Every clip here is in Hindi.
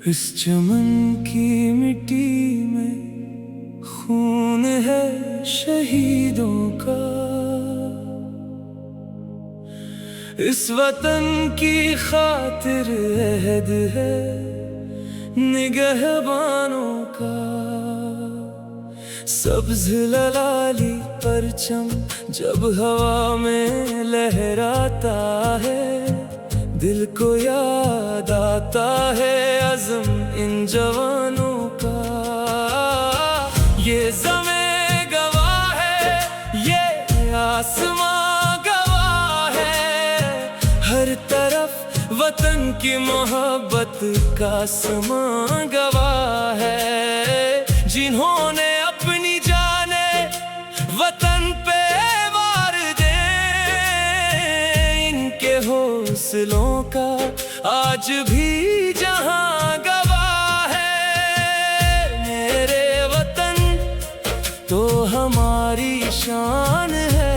इस चमन की मिट्टी में खून है शहीदों का। इस वतन की खातिर अहद है निगहबानों का। सब्ज ललाली परचम जब हवा में लहराता है, दिल को याद आता है अज़्म इन जवानों का। ये ज़मीं गवाह है, ये आसमां गवाह है, हर तरफ वतन की मोहब्बत का समा गवाह है। जिन्होंने अपनी जाने वतन पे वार दे, इनके हौसलों का आज भी जहां गवाह है। मेरे वतन तो हमारी शान है,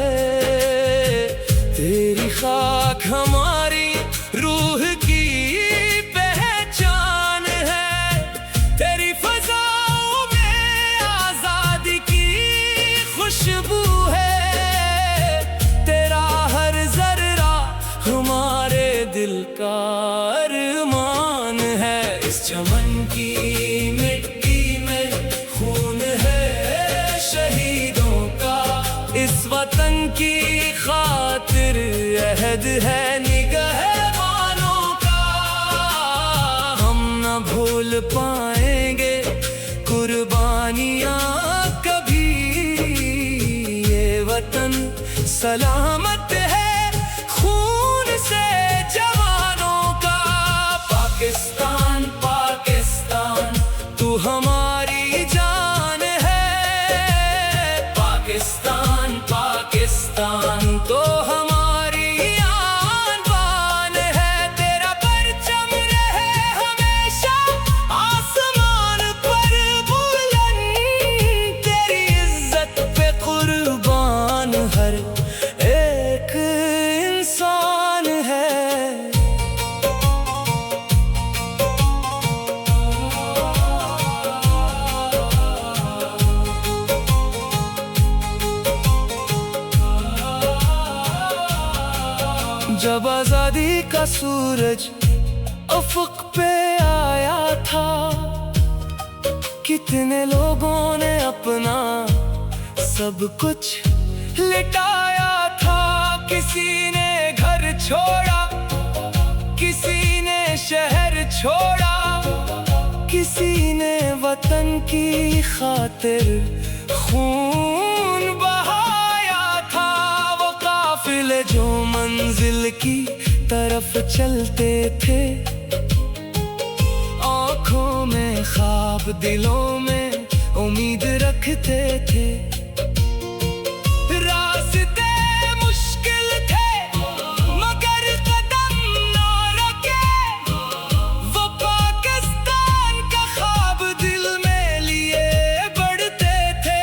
तेरी खाक हमारी रूह की पहचान है। तेरी फज़ाओं में आज़ादी की खुशबू है, तेरा हर ज़र्रा हमारे दिल का अरमान है। इस चमन की मिट्टी में खून है शहीदों का, इस वतन की खातिर अहद है निगहबानों का। हम न भूल पाएंगे कुर्बानियाँ कभी, ये वतन सलामत है खून से जवानों का। पाकिस्तान पाकिस्तान तू हमारी जान है, पाकिस्तान पाकिस्तान तो हमारी आन बान है। तेरा परचम रहे हमेशा आसमान पर बुलंद, तेरी इज्जत पे कुर्बान हर एक इंसान है। जब आजादी का सूरज अफ़क़ पे आया था, कितने लोगों ने अपना सब कुछ लिटाया था। किसी ने घर छोड़ा, किसी ने शहर छोड़ा, किसी ने वतन की खातिर खून बहाया था। वो काफिले जो मंजिल की तरफ चलते थे, आँखों में ख्वाब दिलों में उम्मीद रखते थे। रास्ते मुश्किल थे मगर कदम न रुके, वो पाकिस्तान का ख्वाब दिल में लिए बढ़ते थे।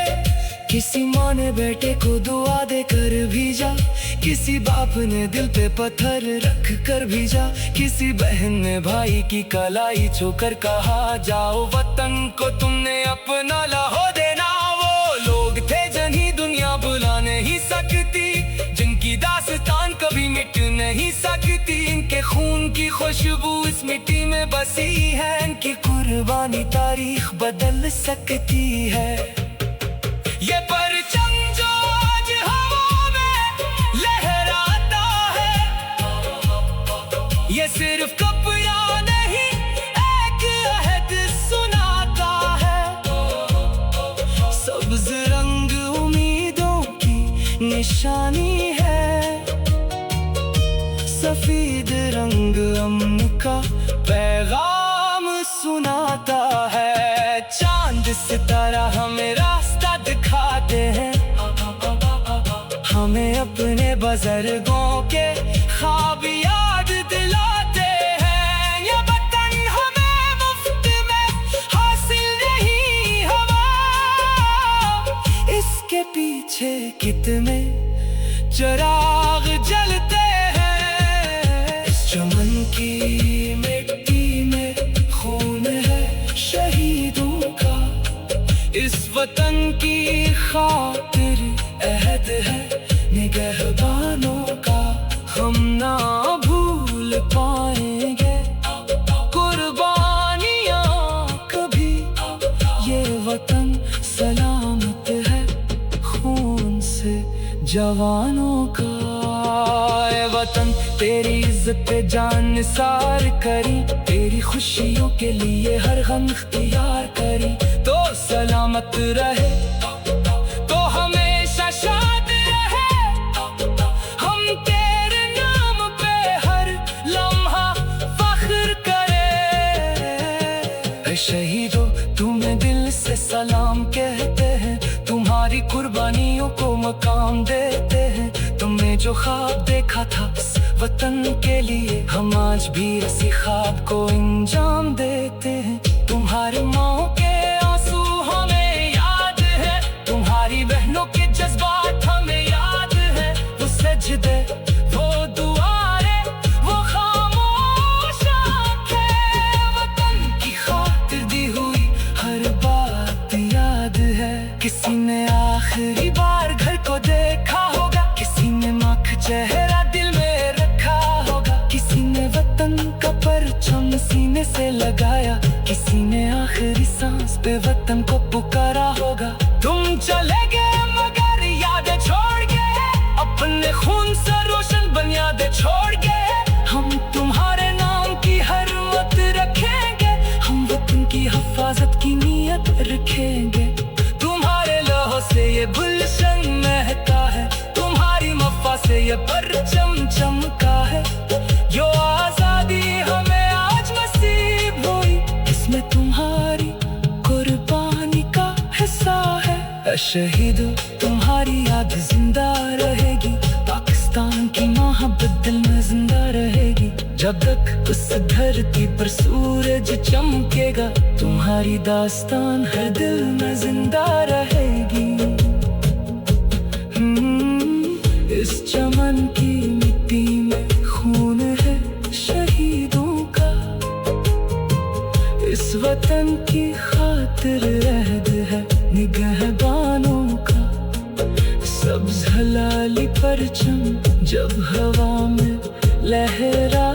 किसी माँ ने बेटे को दुआ देकर भेजा, किसी बाप ने दिल पे पत्थर रख कर भेजा, किसी बहन ने भाई की कलाई छूकर कहा जाओ वतन को तुमने अपना लहो देना। वो लोग थे जिन्हें दुनिया बुला नहीं सकती, जिनकी दास्तान कभी मिट नहीं सकती। इनके खून की खुशबू इस मिट्टी में बसी है, इनकी कुर्बानी तारीख बदल सकती है। ये परचम जो आज हवा में लहराता है, ये सिर्फ कपड़ा नहीं एक अहद सुनाता है। सब्ज रंग उम्मीदों की निशानी है, सफेद रंग अमन का पैगाम सुनाता है। चांद सितारा हमें रास्ता दिखाते हैं, हमें अपने बुजुर्गों के ख्वाब याद दिलाते हैं। ये वतन हमें मुफ्त में हासिल नहीं हुआ, इसके पीछे कितने चिराग जलते हैं। इस चमन की मिट्टी में खून इस वतन की खातिर अहद है निगहबानों का, हम ना भूल पाएंगे कुर्बानियां कभी। ये वतन सलामत है खून से जवानों का। ए वतन तेरी इज्जत पे जान निसार करी, तेरी खुशियों के लिए हर गम इख्तियार करी। तो सलामत रहे, तो हमेशा शाद रहे, हम तेरे नाम पे हर लम्हा फख्र करे। शहीदों तुम्हें दिल से सलाम कहते हैं, तुम्हारी कुर्बानियों को मकाम देते हैं। तुमने जो ख्वाब देखा था इस वतन के लिए, हम आज भी इसी ख्वाब को अंजाम देते हैं। तुम्हारे माओ के आंसू हमें याद है, तुम्हारी बहनों के जज्बात हमें याद है। वो सजदे, वो दुआएं, वो खामोश आंखें, वतन की खातिर दी हुई हर बात याद है। किसी ने आखिरी बार घर को देखा होगा, किसी ने माँ का चेहरा दिल में रखा होगा, किसी ने वतन का परचम सीने से लगाया, किसी ने आखिरी सांस पे वतन को पुकारा होगा। तुम चले गए मगर यादें छोड़ गए, अपने खून से रोशन बुनियादें छोड़ गए। हम तुम्हारे नाम की हर मत रखेंगे, हम वतन की हिफाजत की नीयत रखेंगे। तुम्हारे लहू से ये गुलशन महका है, तुम्हारी वफा से ये परचम चमका है। जो आजादी हमें आज नसीब हुई, इसमें तुम्हारी कुर्बानी का हिस्सा है। शहीद तुम्हारी याद जिंदा रहेगी, पाकिस्तान की मोहब्बत दिल में जिंदा रहेगी। जब तक उस धरती पर सूरज चमकेगा, तुम्हारी दास्तान हर दिल में जिंदा रहेगी। इस चमन की मिट्टी में खून है शहीदों का, इस वतन की खातिर अहद है निगहबानों का। सब्ज हलाली परचम जब हवा में लहरा